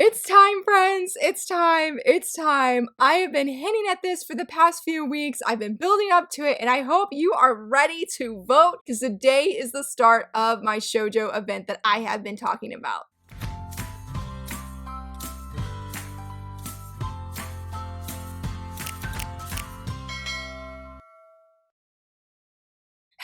It's time, friends. It's time. It's time. I have been hinting at this for the past few weeks. I've been building up to it, and I hope you are ready to vote because today is the start of my shoujo event that I have been talking about.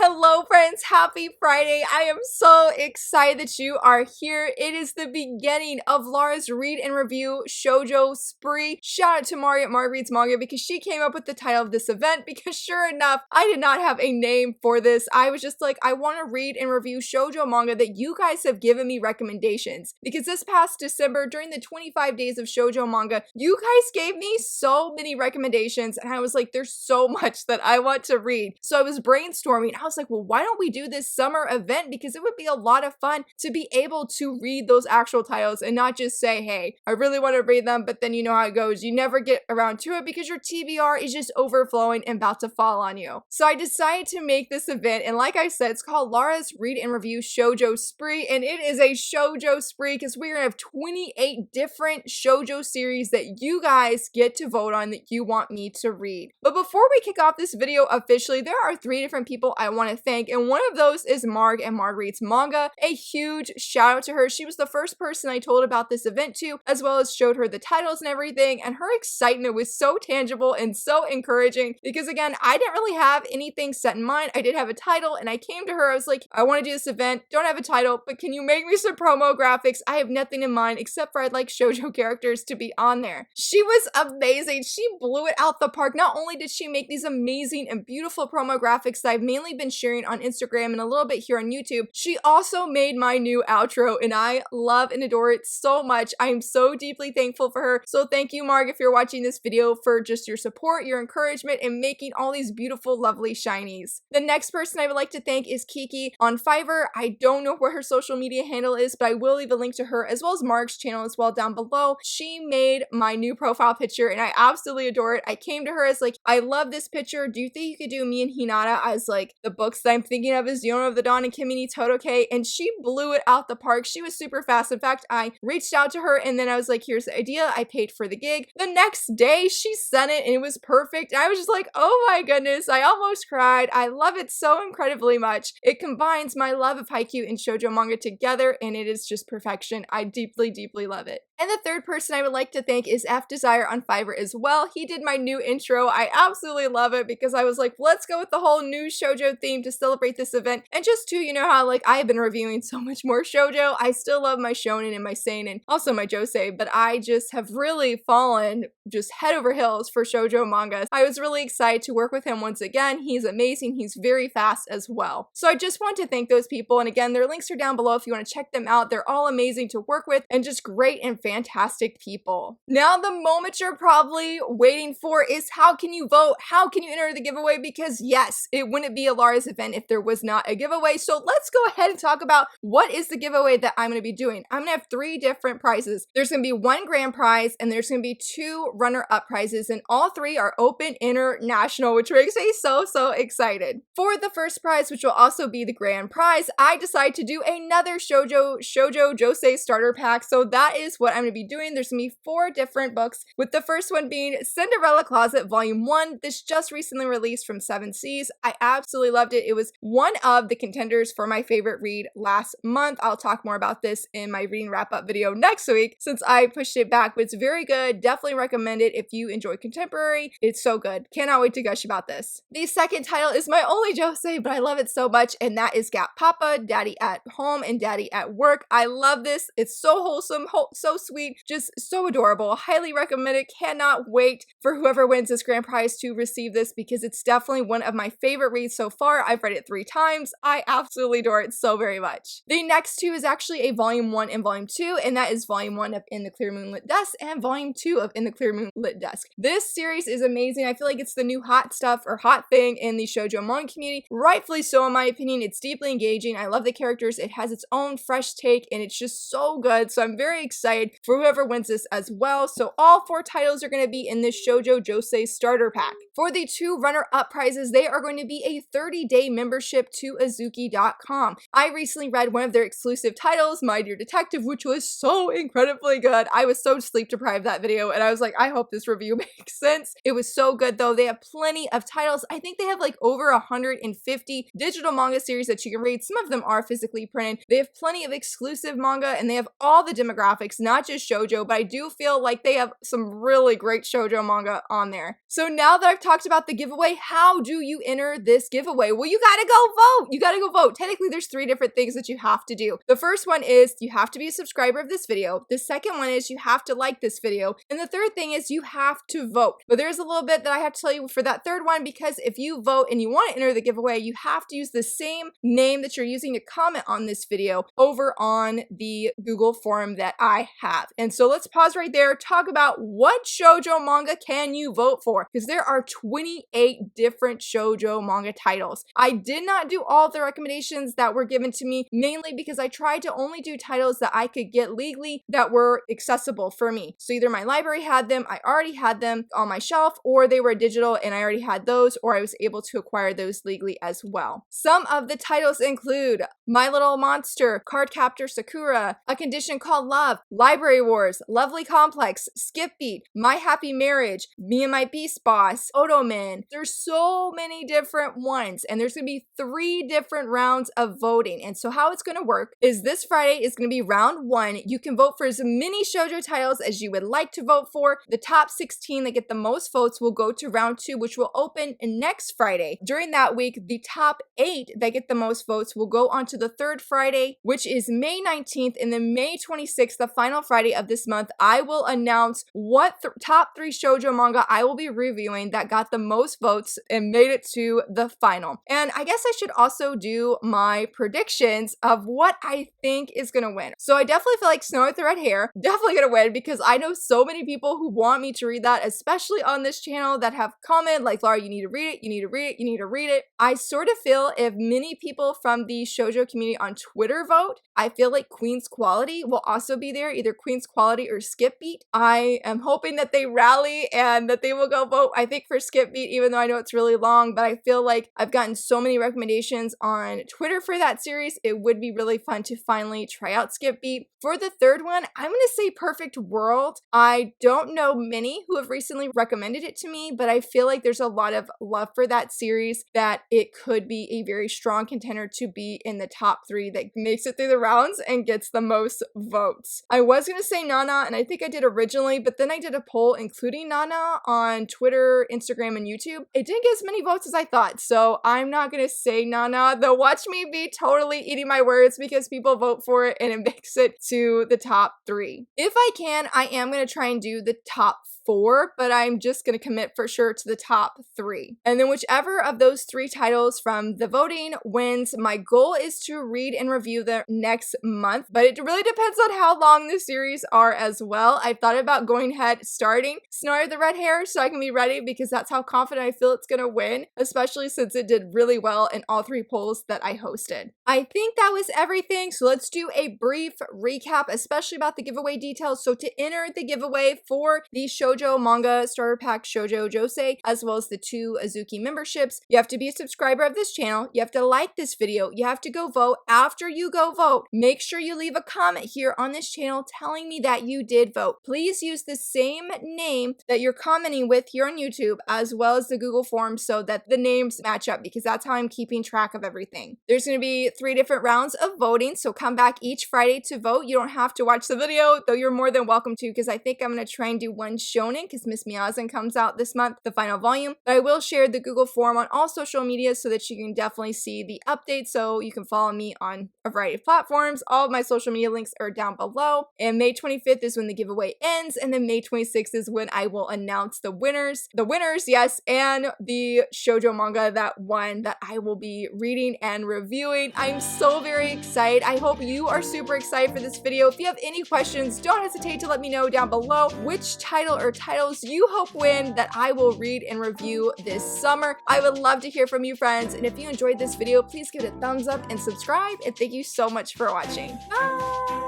Hello friends, happy Friday. I am so excited that you are here. It is the beginning of Laura's read and review shoujo spree. Shout out to Marg at Marg Reads Manga because she came up with the title of this event because sure enough, I did not have a name for this. I was just like, I want to read and review shoujo manga that you guys have given me recommendations because this past December during the 25 days of shoujo manga, you guys gave me so many recommendations and I was like, there's so much that I want to read. So I was brainstorming. I was like, well, why don't we do this summer event? Because it would be a lot of fun to be able to read those actual titles and not just say, hey, I really want to read them, but then you know how it goes. You never get around to it because your TBR is just overflowing and about to fall on you. So I decided to make this event, and like I said, it's called Laura's Read and Review Shoujo Spree, and it is a shoujo spree because we're gonna have 28 different shoujo series that you guys get to vote on that you want me to read. But before we kick off this video officially, there are 3 different people I want to thank, and one of those is Marg and Marg Reads Manga. A huge shout out to her. She was the first person I told about this event to, as well as showed her the titles and everything, and her excitement was so tangible and so encouraging because again, I didn't really have anything set in mind. I did have a title and I came to her, I was like, I want to do this event, don't have a title, but can you make me some promo graphics? I have nothing in mind except for I'd like shoujo characters to be on there. She was amazing. She blew it out the park. Not only did she make these amazing and beautiful promo graphics that I've mainly been sharing on Instagram and a little bit here on YouTube, she also made my new outro and I love and adore it so much. I am so deeply thankful for her. So thank you, Marg, if you're watching this video, for just your support, your encouragement, and making all these beautiful, lovely shinies. The next person I would like to thank is Kiki on Fiverr. I don't know where her social media handle is, but I will leave a link to her as well as Marg's channel as well down below. She made my new profile picture and I absolutely adore it. I came to her as like, I love this picture. Do you think you could do me and Hinata as like the books that I'm thinking of is Yona of the Dawn and Kimi ni Todoke? And she blew it out the park. She was super fast. In fact, I reached out to her and then I was like, here's the idea. I paid for the gig. The next day she sent it and it was perfect. I was just like, oh my goodness, I almost cried. I love it so incredibly much. It combines my love of haiku and shoujo manga together and it is just perfection. I deeply, deeply love it. And the third person I would like to thank is F Desire on Fiverr as well. He did my new intro. I absolutely love it because I was like, let's go with the whole new shoujo theme to celebrate this event. And just to, you know how like I have been reviewing so much more shoujo. I still love my shonen and my seinen, also my josei, but I just have really fallen just head over heels for shoujo manga. I was really excited to work with him once again. He's amazing. He's very fast as well. So I just want to thank those people. And again, their links are down below if you want to check them out. They're all amazing to work with and just great and fantastic people. Now, the moment you're probably waiting for is how can you vote? How can you enter the giveaway? Because yes, it wouldn't be a Laura's event if there was not a giveaway. So let's go ahead and talk about what is the giveaway that I'm going to be doing. I'm going to have 3 different prizes. There's going to be 1 grand prize and there's going to be 2 runner-up prizes, and all 3 are open international, which makes me so excited. For the first prize, which will also be the grand prize, I decided to do another shoujo josei starter pack. So that is what I'm going to be doing. There's going to be 4 different books, with the first one being Cinderella Closet Volume 1. This just recently released from 7 Seas. I absolutely loved it. It was one of the contenders for my favorite read last month. I'll talk more about this in my reading wrap-up video next week since I pushed it back, but it's very good. Definitely recommend it if you enjoy contemporary. It's so good. Cannot wait to gush about this. The second title is my only josei, but I love it so much, and that is Gap Papa, Daddy at Home and Daddy at Work. I love this. It's so wholesome, so sweet, just so adorable. Highly recommend it. Cannot wait for whoever wins this grand prize to receive this because it's definitely one of my favorite reads so far. I've read it 3 times. I absolutely adore it so very much. The next 2 is actually a volume 1 and volume 2, and that is volume 1 of In the Clear Moonlit Dusk and volume 2 of In the Clear Moonlit Dusk. This series is amazing. I feel like it's the new hot stuff or hot thing in the shoujo manga community. Rightfully so in my opinion. It's deeply engaging. I love the characters. It has its own fresh take and it's just so good. So I'm very excited for whoever wins this as well. So all 4 titles are going to be in this shoujo josei starter pack. For the 2 runner-up prizes, they are going to be a 30 30-day membership to Azuki.com. I recently read one of their exclusive titles, My Dear Detective, which was so incredibly good. I was so sleep deprived that video, and I was like, I hope this review makes sense. It was so good though. They have plenty of titles. I think they have like over 150 digital manga series that you can read. Some of them are physically printed. They have plenty of exclusive manga, and they have all the demographics, not just shoujo, but I do feel like they have some really great shoujo manga on there. So now that I've talked about the giveaway, how do you enter this giveaway? Well, you gotta go vote. You gotta go vote. Technically, there's 3 different things that you have to do. The first one is you have to be a subscriber of this video. The second one is you have to like this video. And the third thing is you have to vote. But there's a little bit that I have to tell you for that third one, because if you vote and you want to enter the giveaway, you have to use the same name that you're using to comment on this video over on the Google form that I have. And so let's pause right there, talk about what shoujo manga can you vote for, because there are 28 different shoujo manga titles. I did not do all the recommendations that were given to me, mainly because I tried to only do titles that I could get legally that were accessible for me. So either my library had them, I already had them on my shelf, or they were digital and I already had those, or I was able to acquire those legally as well. Some of the titles include My Little Monster, Cardcaptor Sakura, A Condition Called Love, Library Wars, Lovely Complex, Skip Beat, My Happy Marriage, Me and My Beast Boss, Otomen. There's so many different ones, and there's gonna be 3 different rounds of voting. And so how it's gonna work is this Friday is gonna be round 1. You can vote for as many shoujo titles as you would like to vote for. The top 16 that get the most votes will go to round 2, which will open next Friday. During that week, the top 8 that get the most votes will go on to the 3rd Friday, which is May 19th, and then May 26th, the final Friday of this month, I will announce what top 3 shoujo manga I will be reviewing that got the most votes and made it to the final. And I guess I should also do my predictions of what I think is gonna win. So I definitely feel like Snow with the Red Hair definitely gonna win, because I know so many people who want me to read that, especially on this channel, that have commented like, Laura, you need to read it, you need to read it, you need to read it. I sort of feel if many people from the shoujo community on Twitter vote, I feel like Queen's Quality will also be there, either Queen's Quality or Skip Beat. I am hoping that they rally and that they will go vote, I think, for Skip Beat, even though I know it's really long, but I feel like I've gotten so many recommendations on Twitter for that series. It would be really fun to finally try out Skip Beat. For the third one, I'm gonna say Perfect World. I don't know many who have recently recommended it to me, but I feel like there's a lot of love for that series, that it could be a very strong contender to be in the top 3 that makes it through the rounds and gets the most votes. I was gonna say Nana, and I think I did originally, but then I did a poll including Nana on Twitter, Instagram, and YouTube. It didn't get as many votes as I thought, so I'm not gonna say Nana, though watch me be totally eating my words because people vote for it and it makes it to the top 3. If I can, I am gonna try and do the top 4, but I'm just gonna commit for sure to the top 3. And then whichever of those 3 titles from the voting wins, my goal is to read and review them next month, but it really depends on how long the series are as well. I've thought about going ahead starting Snow with the Red Hair so I can be ready, because that's how confident I feel it's gonna win, especially since it did really well in all 3 polls that I hosted. I think that was everything, so let's do a brief recap, especially about the giveaway details. So to enter the giveaway for the Shoujo Manga Starter Pack Shoujosei, as well as the 2 Azuki memberships, you have to be a subscriber of this channel, you have to like this video, you have to go vote. After you go vote, make sure you leave a comment here on this channel telling me that you did vote. Please use the same name that you're commenting with here on YouTube, as well as the Google form, so that the names match up, because that's how I'm keeping track of everything. There's going to be 3 different rounds of voting, so come back each Friday to vote. You don't have to watch the video, though you're more than welcome to, because I think I'm going to try and do one shonen, because Miss Miyazen comes out this month, the final volume. But I will share the Google form on all social media so that you can definitely see the updates, so you can follow me on a variety of platforms. All of my social media links are down below. And May 25th is when the giveaway ends, and then May 26th is when I will announce the winners. The winners, yes, and the shoujo manga that won that I will be reading and reviewing. I'm so very excited. I hope you are super excited for this video. If you have any questions, don't hesitate to let me know down below which title or titles you hope win that I will read and review this summer. I would love to hear from you, friends, and if you enjoyed this video, please give it a thumbs up and subscribe, and thank you so much for watching. Bye!